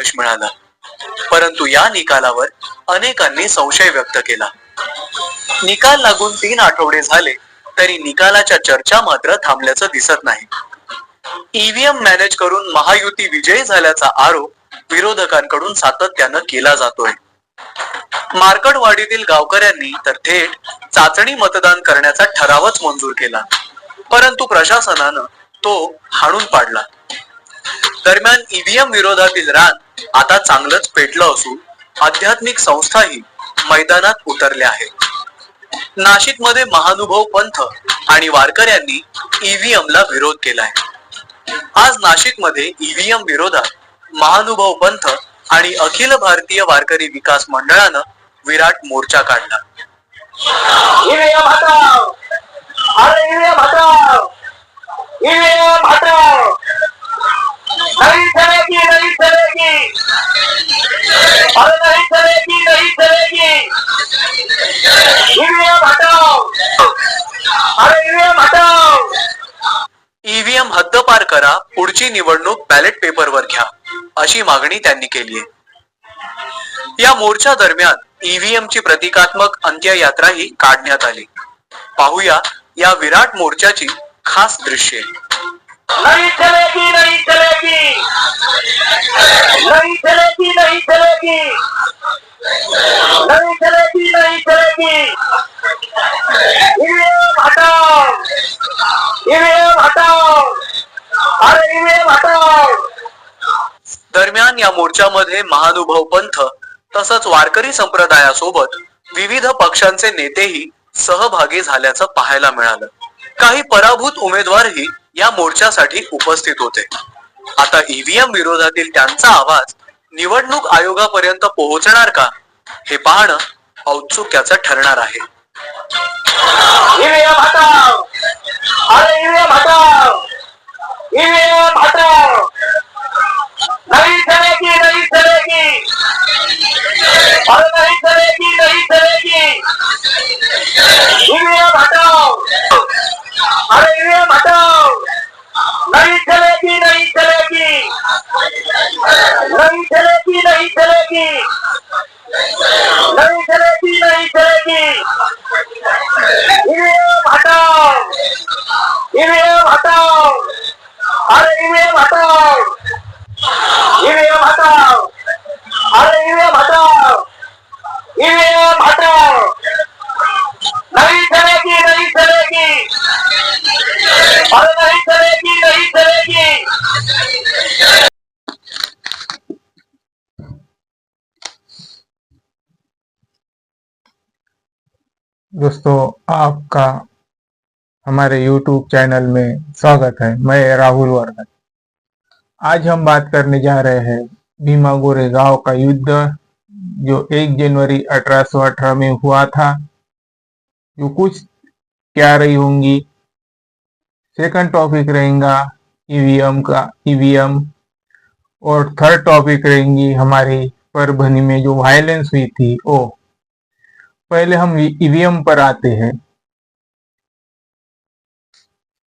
यश मिळालं, परंतु या निकालावर अनेकांनी संशय व्यक्त केला. निकाल लागून 3 आठवडे झाले तरी निकालाच्या चर्चा मात्र थांबल्याचं दिसत नाही. ईव्हीएम मॅनेज करून महायुती विजयी झाल्याचा आरोप विरोधकांकडून सातत्यानं केला जातोय. मार्कडवाडीतील गावकऱ्यांनी तर थेट चाचणी मतदान करण्याचा ठरावच मंजूर केला, परंतु प्रशासनानं तो हाणून पाडला. दरम्यान ईव्हीएम विरोधातील रान आता चांगलंच पेटलं असून आध्यात्मिक संस्थाही मैदानात उतरल्या आहेत. नाशिकमध्ये महानुभाव पंथ आणि वारकऱ्यांनी ईव्हीएमला विरोध केलाय. आज नाशिकमध्ये ईव्हीएम विरोधात महानुभाव पंथ आणि अखिल भारतीय वारकरी विकास मंडळानं विराट मोर्चा काढला. ईव्हीएम हटाओ, अरे ईव्हीएम हटाओ, ईव्हीएम हटाओ, नहीं चलेगी, नहीं चलेगी, अरे नहीं चलेगी, नहीं चलेगी, ईव्हीएम हटाओ, अरे ईव्हीएम हटाओ. ईव्हीएम हद्दपार करा, पुढची निवडणूक बॅलेट पेपरवर घ्या, अशी मागणी त्यांनी केली आहे. या मोर्चा दरम्यान ईव्हीएमची प्रतिकात्मक अंत्ययात्राही काढण्यात आली. पाहूया या विराट मोर्चाची खास दृश्ये. नहीं चलेगी, नहीं चलेगी, नहीं चलेगी, नहीं चलेगी, नहीं चलेगी, नहीं चलेगी, ईवीएम हटाओ, ईवीएम हटाओ, अरे ईवीएम हटाओ. दरम्यान या मोर्चामध्ये महानुभाव पंथ तसंच वारकरी संप्रदायासोबत विविध पक्षांचे नेतेही सहभागी झाल्याचं पाहायला मिळालं. काही पराभूत उमेदवारही या मोर्चासाठी उपस्थित होते. आता ईव्हीएम विरोधातील त्यांचा आवाज निवडणूक आयोगापर्यंत पोहोचणार का, हे पाहणं औत्सुक्याचं ठरणार आहे. ईवीएम हटाओ, अरे ईवीएम हटाओ, ईवीएम हटाओ, नहीं चलेगी, नहीं चलेगी, अरे नहीं चलेगी, नहीं चलेगी, ईवीएम हटाओ, अरे ईवीएम हटाओ, नहीं चलेगी, नहीं चलेगी, नहीं चलेगी, नहीं चलेगी, नहीं चलेगी, नहीं चलेगी, ईवीएम हटाओ, ईवीएम हटाओ, अरे ईवीएम हटाओ, ईवीएम हटाओ, अरे ईवीएम हटाओ, ईवीएम हटाओ, नहीं चलेगी, नहीं चलेगी, अरे नहीं चलेगी, नहीं चलेगी. दोस्तों, आपका हमारे YouTube चैनल में स्वागत है. मैं राहुल वर्धन. आज हम बात करने जा रहे हैं भीमा गोरेगांव का युद्ध जो 1 जनवरी 1818 में हुआ था, जो कुछ क्या रही होंगी. सेकंड टॉपिक रहेगा ईवीएम और थर्ड टॉपिक रहेंगी हमारी परभनी में जो वायलेंस हुई थी वो. पहले हम ईवीएम पर आते हैं.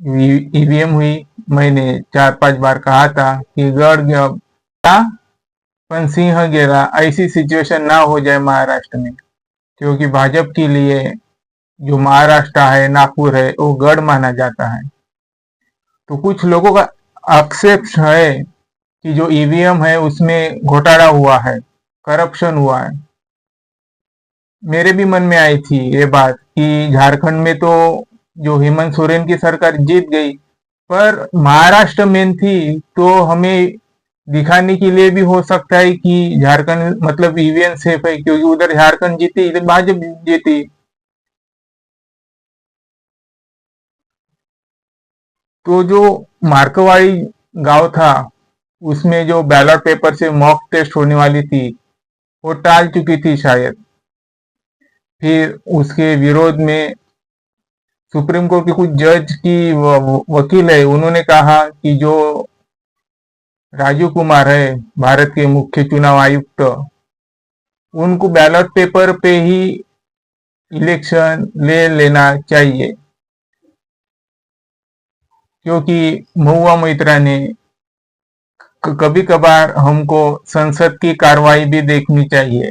ईवीएम हुई, मैंने 4-5 बार कहा था कि गढ़ गया पण सिंह गेला. ऐसी सिचुएशन ना हो जाए महाराष्ट्र में, क्योंकि भाजपा के लिए जो महाराष्ट्र है, नागपुर है, वो गढ़ माना जाता है. तो कुछ लोगों का आक्षेप है कि जो ईवीएम है उसमें घोटाला हुआ है, करप्शन हुआ है. मेरे भी मन में आई थी ये बात कि झारखंड में तो जो हेमंत सोरेन की सरकार जीत गई, पर महाराष्ट्र में थी, तो हमें दिखाने के लिए भी हो सकता है कि झारखंड मतलब ईवीएम सेफ है, क्योंकि उधर झारखंड जीती, इधर भाजपा जीती. तो जो मार्कवाड़ी गांव था उसमें जो बैलेट पेपर से मॉक टेस्ट होने वाली थी वो टाल चुकी थी शायद. फिर उसके विरोध में सुप्रीम कोर्ट के कुछ जज की वकील है, उन्होंने कहा कि जो राजीव कुमार है भारत के मुख्य चुनाव आयुक्त, उनको बैलेट पेपर पे ही इलेक्शन ले लेना चाहिए, क्योंकि महुआ मोइत्रा ने कभी कभार हमको संसद की कार्रवाई भी देखनी चाहिए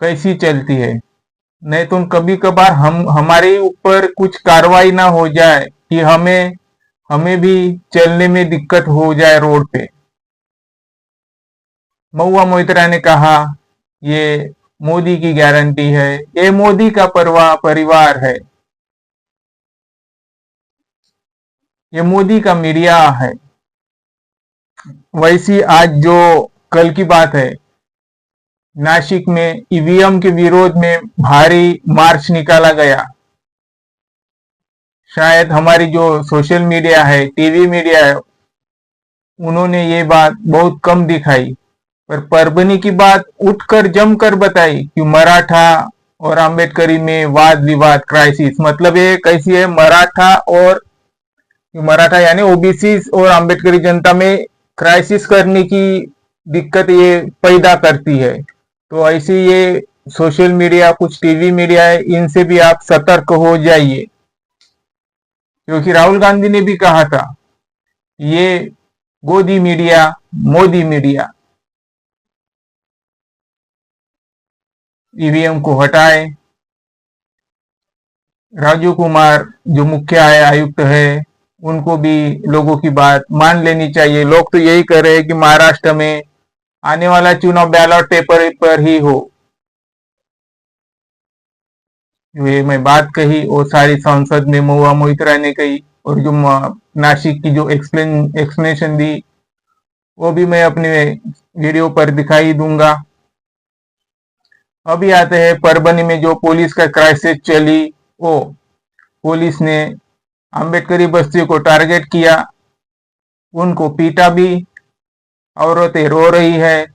कैसी चलती है। नहीं तो कभी कभार हम हमारे ऊपर कुछ कार्रवाई ना हो जाए कि हमें हमें भी चलने में दिक्कत हो जाए रोड पे। महुआ मोइत्रा ने कहा ये मोदी की गारंटी है, ये मोदी का परिवार है, ये मोदी का मीडिया है। वैसी आज जो कल की बात है, नासिक में ईवीएम के विरोध में भारी मार्च निकाला गया। शायद हमारी जो सोशल मीडिया है, टीवी मीडिया है, उन्होंने ये बात बहुत कम दिखाई, पर परभनी की बात उठकर जमकर बताई कि मराठा और अम्बेडकरी में वाद विवाद क्राइसिस। मतलब ये कैसी है, मराठा यानी ओबीसी और अम्बेडकरी जनता में क्राइसिस करने की दिक्कत ये पैदा करती है। तो ऐसे ये सोशल मीडिया, कुछ टीवी मीडिया है, इनसे भी आप सतर्क हो जाइए, क्योंकि राहुल गांधी ने भी कहा था ये गोदी मीडिया, मोदी मीडिया। ईवीएम को हटाए। राजीव कुमार जो मुख्य आयुक्त है, उनको भी लोगों की बात मान लेनी चाहिए। लोग तो यही कह रहे हैं कि महाराष्ट्र में आने वाला चुनाव बैलेट पेपर पर ही हो। ये मैं बात कही और सारी संसद में महुआ मोइत्रा ने कही, और जो नासिक की जो एक्सप्लेनेशन दी वो भी मैं अपने वीडियो पर दिखाई दूंगा। अभी आते हैं परभनी में जो पुलिस का क्राइसिस चली। वो पुलिस ने अम्बेडकरी बस्ती को टारगेट किया, उनको पीटा भी, औरतें रो रही है।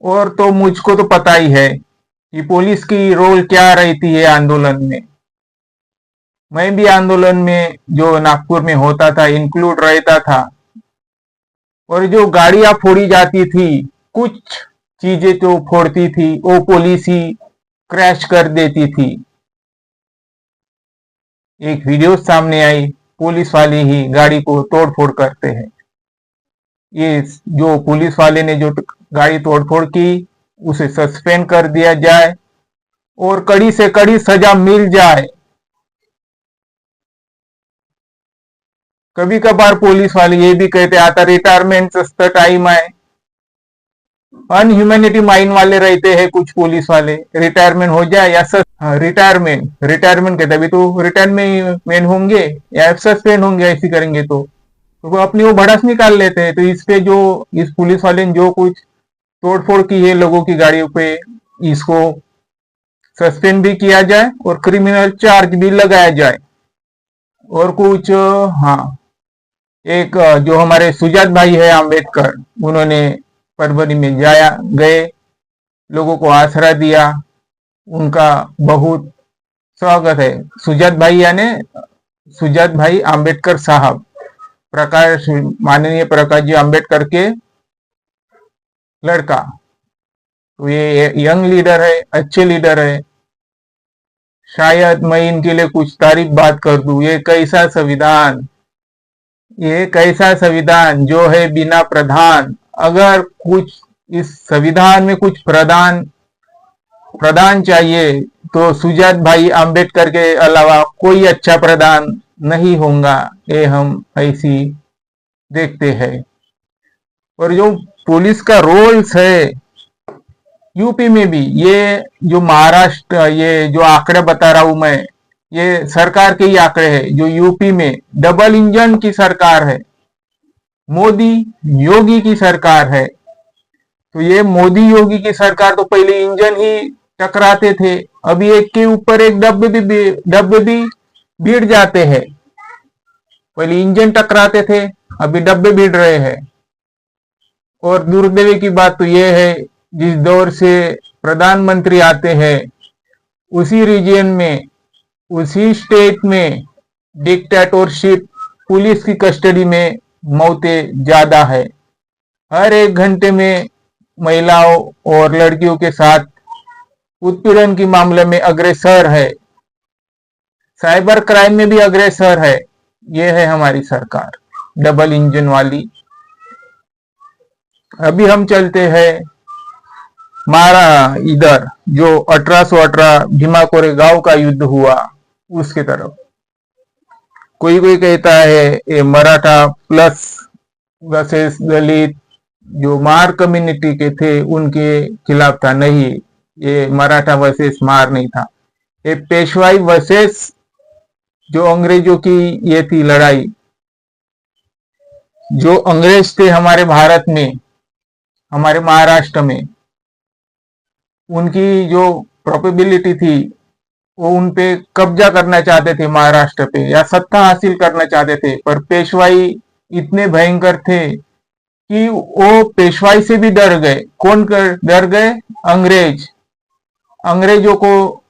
और तो मुझको तो पता ही है कि पुलिस की रोल क्या रहती है आंदोलन में। मैं भी आंदोलन में जो नागपुर में होता था इंक्लूड रहता था, और जो गाड़ियां फोड़ी जाती थी, कुछ चीजें जो फोड़ती थी वो पुलिस ही क्रैश कर देती थी। एक वीडियो सामने आई, पुलिस वाले ही गाड़ी को तोड़फोड़ करते हैं। ये जो पुलिस वाले ने जो गाड़ी तोड़फोड़ की, उसे सस्पेंड कर दिया जाए और कड़ी से कड़ी सजा मिल जाए। कभी कभार पुलिस वाले ये भी कहते आता रिटायरमेंट टाइम है। अनह्यूमैनिटी माइंड वाले रहते हैं कुछ पुलिस वाले, रिटायरमेंट हो जाए या रिटायरमेंट कहते अभी तो रिटायरमेंट होंगे या सस्पेंड होंगे, ऐसी करेंगे तो वो अपनी वो भड़ास निकाल लेते हैं। तो इस पे जो इस पुलिस वाले ने जो कुछ तोड़फोड़ की है लोगों की गाड़ियों पे, इसको सस्पेंड भी किया जाए और क्रिमिनल चार्ज भी लगाया जाए। और कुछ एक जो हमारे सुजात भाई है अम्बेडकर, उन्होंने परभनी में गए, लोगों को आसरा दिया, उनका बहुत स्वागत है। सुजात भाई यानी सुजात भाई अम्बेडकर साहब, माननीय प्रकाश जी अम्बेडकर के लड़का। तो ये यंग लीडर है, अच्छे लीडर है। शायद मैं इनके लिए कुछ तारीफ बात कर दूं। ये कैसा संविधान जो है बिना प्रधान। अगर कुछ इस संविधान में कुछ प्रधान चाहिए तो सुजात भाई अम्बेडकर के अलावा कोई अच्छा प्रधान नहीं होगा, ये हम ऐसी देखते हैं। और जो पुलिस का रोल्स है यूपी में भी, ये जो महाराष्ट्र, ये जो आंकड़े बता रहा हूं मैं, ये सरकार के ही आंकड़े हैं। जो यूपी में डबल इंजन की सरकार है, मोदी योगी की सरकार है। तो ये मोदी योगी की सरकार तो पहले इंजन ही टकराते थे, अभी एक के ऊपर एक डब्बे भी भिड़ जाते हैं। पहले इंजन टकराते थे, अभी डब्बे भिड़ रहे हैं। और दुर्दैव की बात तो यह है, जिस दौर से प्रधानमंत्री आते हैं उसी रीजन में, उसी स्टेट में डिक्टेटरशिप, पुलिस की कस्टडी में मौतें ज्यादा है। हर एक घंटे में महिलाओं और लड़कियों के साथ उत्पीड़न के मामले में अग्रेसर है, साइबर क्राइम में भी अग्रेसर है। यह है हमारी सरकार, डबल इंजन वाली। अभी हम चलते हैं मारा इधर जो 1818 भीमा कोरेगांव का युद्ध हुआ उसके तरफ। कोई कोई कहता है ये मराठा प्लस वर्सेस दलित जो मार कम्युनिटी के थे उनके खिलाफ था। नहीं, ये मराठा वर्सेस मार नहीं था, ये पेशवाई वर्सेस जो अंग्रेजों की ये थी लड़ाई। जो अंग्रेज थे हमारे भारत में, हमारे महाराष्ट्र में, उनकी जो प्रोपेबिलिटी थी वो उन पे कब्जा करना चाहते थे महाराष्ट्र पे, या सत्ता हासिल करना चाहते थे। पर पेशवाई इतने भयंकर थे कि वो पेशवाई से भी डर गए। कौन डर गए? अंग्रेज। अंग्रेजों को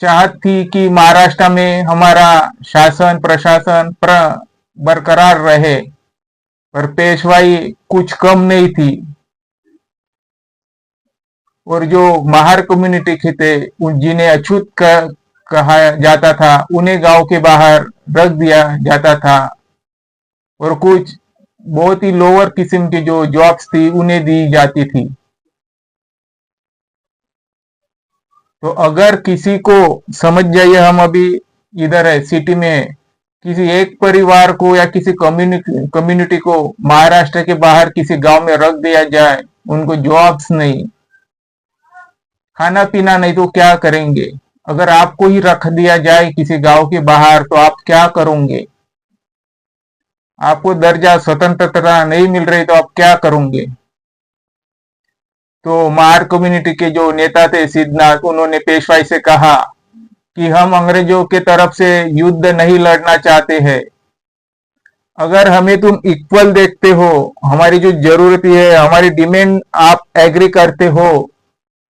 चाहत थी कि महाराष्ट्र में हमारा शासन प्रशासन बरकरार रहे, पर पेशवाई कुछ कम नहीं थी। और जो महार कम्युनिटी के थे जिन्हें अछूत कहा जाता था उन्हें गांव के बाहर रख दिया जाता था, और कुछ बहुत ही लोअर किस्म की जो जॉब्स थी उन्हें दी जाती थी। तो अगर किसी को समझ जाइए, हम अभी इधर है सिटी में, किसी एक परिवार को या किसी कम्युनिटी को महाराष्ट्र के बाहर किसी गांव में रख दिया जाए, उनको जॉब्स नहीं, खाना पीना नहीं, तो क्या करेंगे? अगर आपको ही रख दिया जाए किसी गांव के बाहर तो आप क्या करोगे? आपको दर्जा स्वतंत्रता नहीं मिल रही तो आप क्या करोगे? तो महार कम्युनिटी के जो नेता थे सिद्धनाथ, उन्होंने पेशवाई से कहा कि हम अंग्रेजों के तरफ से युद्ध नहीं लड़ना चाहते हैं। अगर हमें तुम इक्वल देखते हो, हमारी जो जरूरत है, हमारी डिमांड आप एग्री करते हो,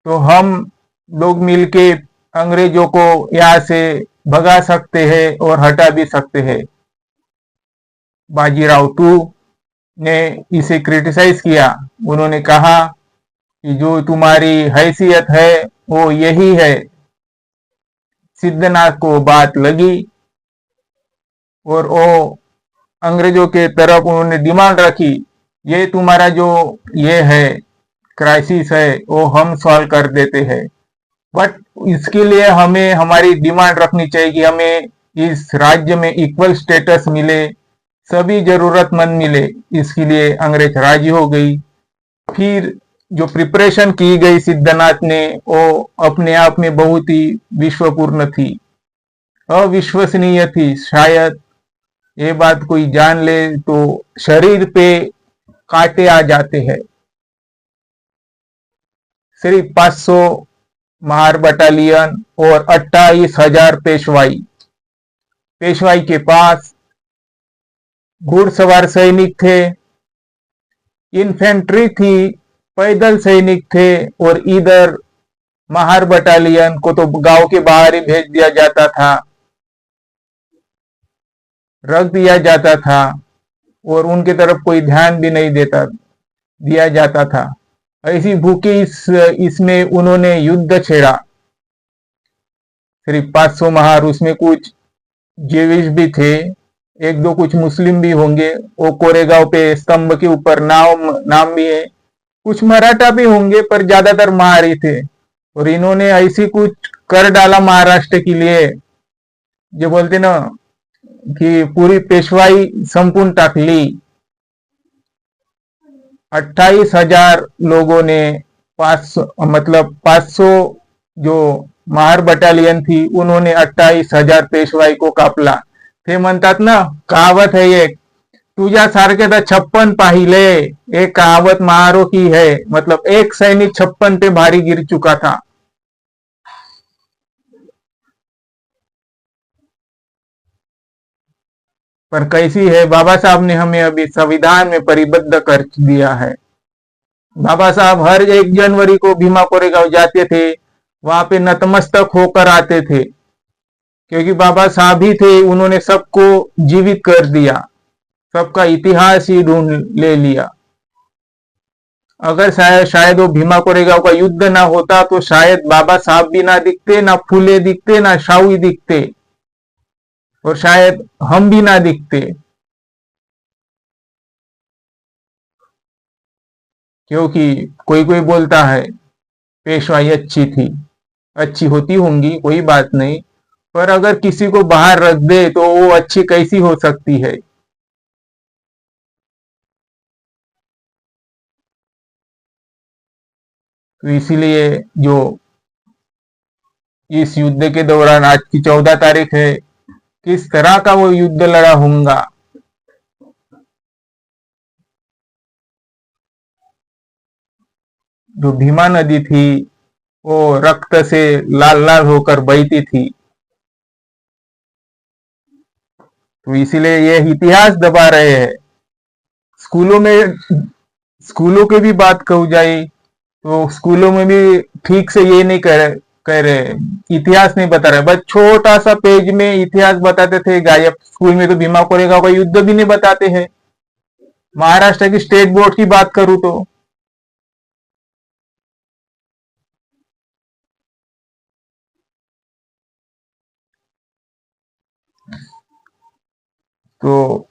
तो हम लोग मिलके अंग्रेजों को यहाँ से भगा सकते हैं और हटा भी सकते हैं। बाजीराव टू ने इसे क्रिटिसाइज किया। उन्होंने कहा कि जो तुम्हारी हैसियत है वो यही है। सिद्धनाथ को बात लगी और वो अंग्रेजों के तरफ उन्होंने डिमांड रखी, ये तुम्हारा जो ये है क्राइसिस है वो हम सॉल्व कर देते हैं, बट इसके लिए हमें हमारी डिमांड रखनी चाहिए कि हमें इस राज्य में इक्वल स्टेटस मिले, सभी जरूरतमंद मिले। इसके लिए अंग्रेज राजी हो गई। फिर जो प्रिपरेशन की गई सिद्धनाथ ने वो अपने आप में बहुत ही विश्वपूर्ण थी, अविश्वसनीय थी। शायद ये बात कोई जान ले तो शरीर पे कांटे आ जाते हैं। सिर्फ 500 महार बटालियन और 28,000 पेशवाई के पास घुड़सवार सैनिक थे, इन्फेंट्री थी, पैदल सैनिक थे, और इधर महार बटालियन को तो गांव के बाहर ही भेज दिया जाता था, रख दिया जाता था, और उनके तरफ कोई ध्यान भी नहीं दिया जाता था। ऐसी भूखी इसमें उन्होंने युद्ध छेड़ा। सिर्फ 500 महार, उसमें कुछ जेविश भी थे, एक दो कुछ मुस्लिम भी होंगे। वो कोरेगांव पे स्तंभ के ऊपर नाम भी है। कुछ मराठा भी होंगे पर ज्यादातर महार ही थे। और इन्होंने ऐसी कुछ कर डाला महाराष्ट्र के लिए, जो बोलते ना कि पूरी पेशवाई संपूर्ण टाकली। 28,000 लोगों ने 500 जो महार बटालियन थी उन्होंने 28,000 पेशवाई को कापला। ते म्हणतात ना, कहावत है एक, तुझ्या सारखे तर 56 पाहिले। एक कहावत महारों की है, मतलब एक सैनिक 56 पे भारी गिर चुका था। पर कैसी है, बाबा साहब ने हमें अभी संविधान में परिबद्ध कर दिया है। बाबा साहब हर 1 जनवरी को भीमा कोरेगांव जाते थे, वहां पे नतमस्तक होकर आते थे, क्योंकि बाबा साहब ही थे, उन्होंने सबको जीवित कर दिया, सबका इतिहास ही ढूंढ ले लिया। अगर शायद वो भीमा कोरेगांव का युद्ध ना होता तो शायद बाबा साहब भी ना दिखते, ना फूले दिखते, ना शाहू दिखते, और शायद हम भी ना दिखते। क्योंकि कोई कोई बोलता है पेशवाई अच्छी थी, अच्छी होती होंगी, कोई बात नहीं, पर अगर किसी को बाहर रख दे तो वो अच्छी कैसी हो सकती है। तो इसीलिए जो इस युद्ध के दौरान, आज की 14 तारीख है, किस तरह का वो युद्ध लड़ा होगा। जो भीमा नदी थी वो रक्त से लाल लाल होकर बहती थी। तो इसीलिए ये इतिहास दबा रहे हैं। स्कूलों की भी बात कहू जाए तो स्कूलों में भी ठीक से ये नहीं कह रहे, इतिहास नहीं बता रहे, बस छोटा सा पेज में इतिहास बताते थे गायब। स्कूल में तो भीमा कोरेगांव का युद्ध भी नहीं बताते हैं। महाराष्ट्र की स्टेट बोर्ड की बात करूं तो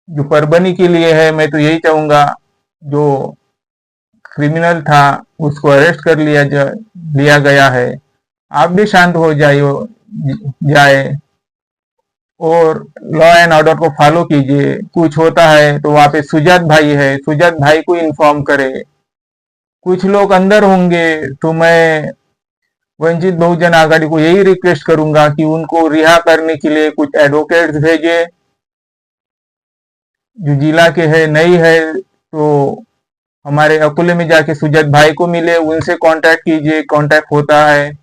जो परभनी के लिए है, मैं तो यही चाहूंगा, जो क्रिमिनल था उसको अरेस्ट कर लिया गया है। आप भी शांत हो जाए और लॉ एंड ऑर्डर को फॉलो कीजिए। कुछ होता है तो वहां पे सुजात भाई है, सुजात भाई को इन्फॉर्म करे। कुछ लोग अंदर होंगे तो मैं वंचित बहुजन आघाड़ी को यही रिक्वेस्ट करूंगा कि उनको रिहा करने के लिए कुछ एडवोकेट्स भेजे, जो जिला के है। नहीं है तो हमारे अकोले में जाके सुजात भाई को मिले, उनसे कांटेक्ट कीजिए, कांटेक्ट होता है।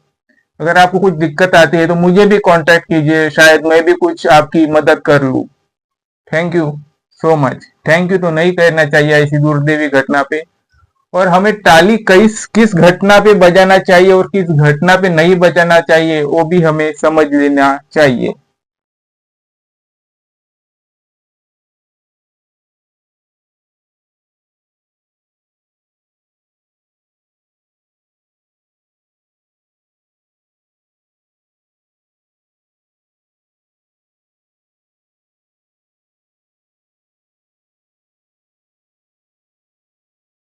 अगर आपको कुछ दिक्कत आती है तो मुझे भी कांटेक्ट कीजिए, शायद मैं भी कुछ आपकी मदद कर लूं। Thank you so much. Thank you तो नहीं कहना चाहिए ऐसी दुर्दैवी घटना पे, और हमें ताली किस घटना पे बजाना चाहिए और किस घटना पे नहीं बजाना चाहिए वो भी हमें समझ लेना चाहिए।